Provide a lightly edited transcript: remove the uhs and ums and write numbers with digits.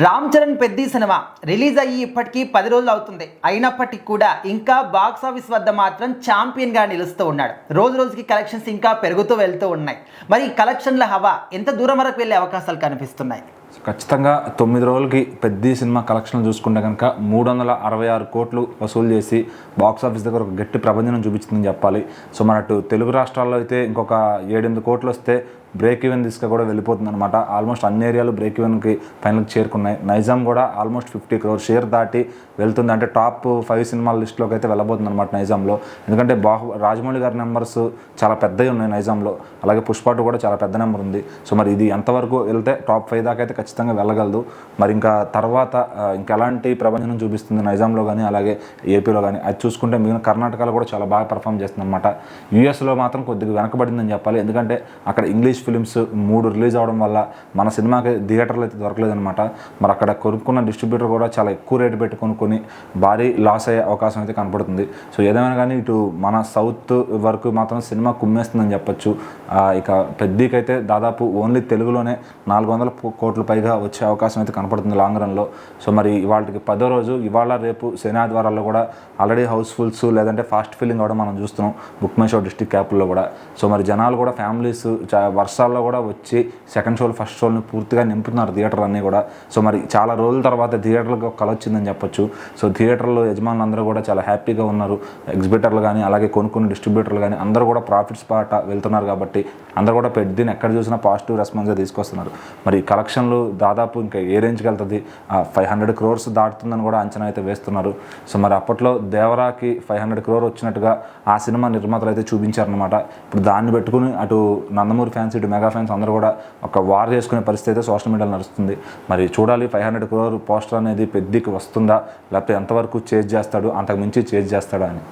Ram Charan Peddi cinema release అయ్యి ఇప్పటికీ 10 రోజులు అవుతుంది. అయినప్పటికీ కూడా ఇంకా బాక్స్ ఆఫీస్ వద్ద మాత్రం ఛాంపియన్గా నిలుస్తూ ఉన్నాడు. రోజు రోజుకి కలెక్షన్స్ ఇంకా పెరుగుతూ వెళ్తూ ఉన్నాయి. మరి కలెక్షన్ల హవా ఎంత దూరం వరకు వెళ్ళే అవకాశాలు కనిపిస్తున్నాయి? ఖచ్చితంగా 9 రోజులకి పెద్ద సినిమా కలెక్షన్లు చూసుకుంటే కనుక 366 కోట్లు వసూలు చేసి బాక్స్ ఆఫీస్ దగ్గర ఒక గట్టి ప్రభంజనం చూపించిందని చెప్పాలి. సో మన అటు తెలుగు రాష్ట్రాల్లో అయితే ఇంకొక 7-8 కోట్లు వస్తే బ్రేక్ ఈవెన్ తీసుకు కూడా వెళ్ళిపోతుంది అనమాట. ఆల్మోస్ట్ అన్ని ఏరియాలు బ్రేక్ ఈవెన్కి ఫైనల్కి చేరుకున్నాయి. నైజాం కూడా ఆల్మోస్ట్ 50 crore షేర్ దాటి వెళ్తుంది, అంటే టాప్ 5 సినిమాల లిస్టులోకి అయితే వెళ్ళబోతుంది అనమాట నైజాంలో. ఎందుకంటే రాజమౌళి గారి నెంబర్స్ చాలా పెద్దవి ఉన్నాయి నైజాంలో, అలాగే పుష్ప 2 కూడా చాలా పెద్ద నెంబర్ ఉంది. సో మరి ఇది ఎంతవరకు వెళ్తే టాప్ 5 దాకా అయితే ఖచ్చితంగా వెళ్ళగలదు. మరి ఇంకా తర్వాత ఇంకెలాంటి ప్రభంజనం చూపిస్తుంది నైజాంలో కానీ అలాగే ఏపీలో కానీ అది చూసుకుంటే మిగిలిన కర్ణాటకలో కూడా చాలా బాగా పర్ఫామ్ చేస్తుంది అనమాట. యూఎస్లో మాత్రం కొద్దిగా వెనకబడిందని చెప్పాలి, ఎందుకంటే అక్కడ ఇంగ్లీష్ ఫిలిమ్స్ 3 రిలీజ్ అవడం వల్ల మన సినిమాకి థియేటర్లు అయితే దొరకలేదనమాట. మరి అక్కడ కొనుక్కున్న డిస్ట్రిబ్యూటర్ కూడా చాలా ఎక్కువ రేటు పెట్టి కొనుక్కొని భారీ లాస్ అయ్యే అవకాశం అయితే కనపడుతుంది. సో ఏదేమైనా కానీ ఇటు మన సౌత్ వరకు మాత్రం సినిమా కుమ్మేస్తుందని చెప్పొచ్చు. ఇక పెద్దకైతే దాదాపు ఓన్లీ తెలుగులోనే 400 కోట్ల పైగా వచ్చే అవకాశం అయితే కనపడుతుంది లాంగ్ రన్లో. సో మరి ఇవాళకి 10వ రోజు, ఇవాళ రేపు శని ఆదివారాల్లో కూడా ఆల్రెడీ హౌస్ఫుల్స్ లేదంటే ఫాస్ట్ ఫీలింగ్ కూడా మనం చూస్తున్నాం బుక్ మై షో డిస్ట్రిక్ట్ క్యాపిల్లో కూడా. సో మరి జనాలు కూడా ఫ్యామిలీస్ వర్షాల్లో కూడా వచ్చి సెకండ్ షోలు ఫస్ట్ షోని పూర్తిగా నింపుతున్నారు థియేటర్ అన్నీ కూడా. సో మరి చాలా రోజుల తర్వాత థియేటర్లకు కల వచ్చిందని చెప్పొచ్చు. సో థియేటర్లో యజమానులు అందరూ కూడా చాలా హ్యాపీగా ఉన్నారు. ఎగ్జిబిటర్లు కానీ అలాగే కొనుక్కున్న డిస్ట్రిబ్యూటర్లు కానీ అందరూ కూడా ప్రాఫిట్స్ పాట వెళ్తున్నారు కాబట్టి అందరూ కూడా పెద్దని ఎక్కడ చూసినా పాజిటివ్ రెస్పాన్స్గా తీసుకొస్తున్నారు. మరి కలెక్షన్లు దాదాపు ఇంకా ఏ రేంజ్కి వెళ్తుంది, 500 crores దాటుతుందని కూడా అంచనా అయితే వేస్తున్నారు. సో మరి అప్పట్లో దేవరాకి 500 crore వచ్చినట్టుగా ఆ సినిమా నిర్మాతలు అయితే చూపించారనమాట. ఇప్పుడు దాన్ని పెట్టుకుని అటు నందమూరి ఫ్యాన్స్ ఇటు మెగా ఫ్యాన్స్ అందరూ కూడా ఒక వార్ చేసుకునే పరిస్థితి అయితే సోషల్ మీడియాలో నడుస్తుంది. మరి చూడాలి 500 crore పోస్టర్ అనేది పెద్దకి వస్తుందా, లేకపోతే ఎంతవరకు చేజ్ చేస్తాడు, అంతకు మించి చేజ్ చేస్తాడా అని.